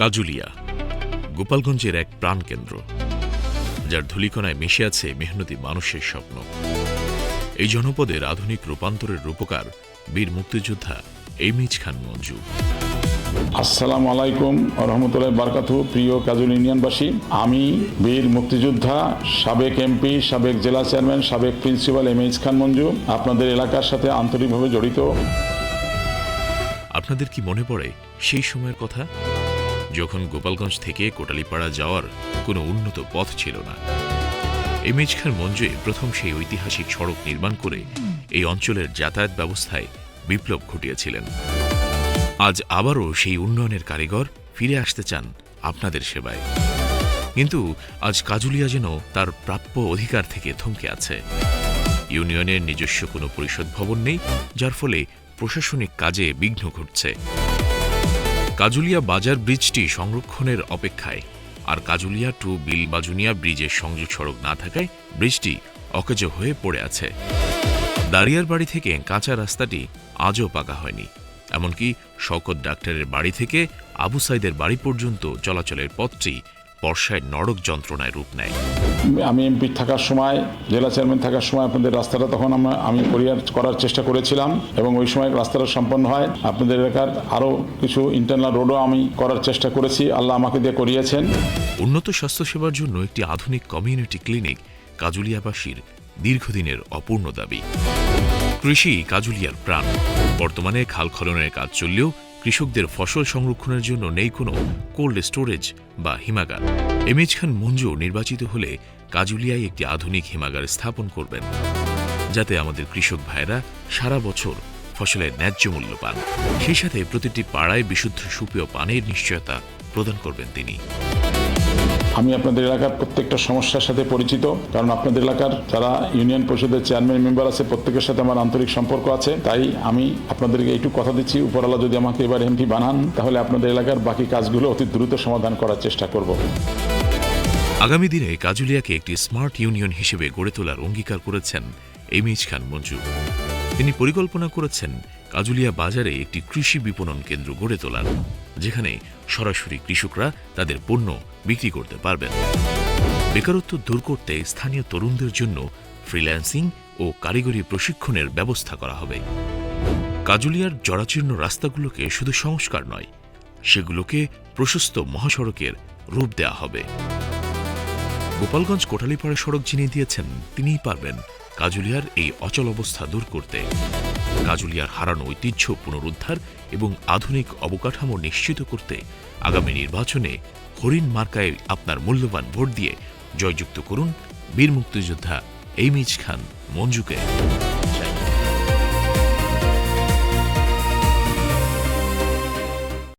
কাজুলিয়া গোপালগঞ্জের এক প্রাণকেন্দ্র, যার ধূলিকণায় মিশে আছে মেহনতি মানুষের স্বপ্ন। এই জনপদের আধুনিক রূপান্তরের রূপকার বীর মুক্তিযোদ্ধা এমিজ খান মঞ্জু। আসসালামু আলাইকুম রহমতুল্লাহ বারকাতুহু। প্রিয় কাজুল ইউনিয়নবাসী, আমি বীর মুক্তিযোদ্ধা, সাবেক এমপি, সাবেক জেলা চেয়ারম্যান, সাবেক প্রিন্সিপাল এমিজ খান মঞ্জু আপনাদের এলাকার সাথে আন্তরিকভাবে জড়িত। আপনাদের কি মনে পড়ে সেই সময়ের কথা, যখন গোপালগঞ্জ থেকে কোটালীপাড়া যাওয়ার কোনো উন্নত পথ ছিল না? এমিজ খান মঞ্জু প্রথম সেই ঐতিহাসিক সড়ক নির্মাণ করে এই অঞ্চলের যাতায়াত ব্যবস্থায় বিপ্লব ঘটিয়েছিলেন। আজ আবারও সেই উন্নয়নের কারিগর ফিরে আসতে চান আপনাদের সেবায়। কিন্তু আজ কাজুলিয়া যেন তার প্রাপ্য অধিকার থেকে থমকে আছে। ইউনিয়নের নিজস্ব কোনো পরিষদ ভবন নেই, যার ফলে প্রশাসনিক কাজে বিঘ্ন ঘটছে। কাজুলিয়া বাজার ব্রিজটি সংরক্ষণের অপেক্ষায়, আর কাজুলিয়া টু বিলবাজুনিয়া ব্রিজের সংযোগ সড়ক না থাকায় ব্রিজটি অকেজো হয়ে পড়ে আছে। দাঁড়িয়ার বাড়ি থেকে কাঁচা রাস্তাটি আজও পাকা হয়নি। এমনকি শওকত ডাক্তারের বাড়ি থেকে আবু সাইদের বাড়ি পর্যন্ত চলাচলের পথটি বর্ষায় নরক যন্ত্রণায় রূপ নেয়। আমি এমপি থাকার সময়, জেলা চেয়ারম্যান থাকার সময় আপনাদের রাস্তাটা তখন আমি করার চেষ্টা করেছিলাম, এবং ওই সময় রাস্তাটা সম্পন্ন হয়। আপনাদের এলাকার আরও কিছু ইন্টারনাল রোডও আমি করার চেষ্টা করেছি, আল্লাহ আমাকে দিয়ে করিয়েছেন। উন্নত স্বাস্থ্যসেবার জন্য একটি আধুনিক কমিউনিটি ক্লিনিক কাজুলিয়াবাসীর দীর্ঘদিনের অপূর্ণ দাবি। কৃষি কাজুলিয়ার প্রাণ। বর্তমানে খাল খননের কাজ চললেও কৃষকদের ফসল সংরক্ষণের জন্য নেই কোনো কোল্ড স্টোরেজ বা হিমাগার। এমিজ খান মঞ্জু নির্বাচিত হলে কাজুলিয়ায় একটি আধুনিক হিমাগার স্থাপন করবেন, যাতে আমাদের কৃষক ভাইয়েরা সারা বছর ফসলের ন্যায্য মূল্য পান। সেই সাথে প্রতিটি পাড়ায় বিশুদ্ধ সুপেয় পানির নিশ্চয়তা প্রদান করবেন তিনি। আমি আপনাদের এলাকার প্রত্যেকটা সমস্যার সাথে পরিচিত, কারণ আপনাদের এলাকার যারা ইউনিয়ন পরিষদের চেয়ারম্যান মেম্বার আছে প্রত্যেকের সাথে আমার আন্তরিক সম্পর্ক আছে। তাই আমি আপনাদেরকে একটু কথা দিচ্ছি, উপরওয়ালা যদি আমাকে এবার এমপি বানান, তাহলে আপনাদের এলাকার বাকি কাজগুলো অতি দ্রুত সমাধান করার চেষ্টা করব। আগামী দিনে কাজুলিয়াকে একটি স্মার্ট ইউনিয়ন হিসেবে গড়ে তোলার অঙ্গীকার করেছেন এমিজ খান মঞ্জু। তিনি পরিকল্পনা করেছেন কাজুলিয়া বাজারে একটি কৃষি বিপণন কেন্দ্র গড়ে তোলার, যেখানে সরাসরি কৃষকরা তাদের পণ্য বিক্রি করতে পারবেন। বেকারত্ব দূর করতে স্থানীয় তরুণদের জন্য ফ্রিল্যান্সিং ও কারিগরি প্রশিক্ষণের ব্যবস্থা করা হবে। কাজুলিয়ার জরাচীর্ণ রাস্তাগুলোকে শুধু সংস্কার নয়, সেগুলোকে প্রশস্ত মহাসড়কের রূপ দেওয়া হবে। গোপালগঞ্জ কোটালীপাড়া সড়ক যিনি দিয়েছেন, তিনিই পারবেন কাজুলিয়ার এই অচল অবস্থা দূর করতে। কাজুলিয়ার হারানো ঐতিহ্য পুনরুদ্ধার এবং আধুনিক অবকাঠামো নিশ্চিত করতে আগামী নির্বাচনে হরিণ মার্কায় আপনার মূল্যবান ভোট দিয়ে জয়যুক্ত করুন বীর মুক্তিযোদ্ধা এমিজ খান মঞ্জুকে।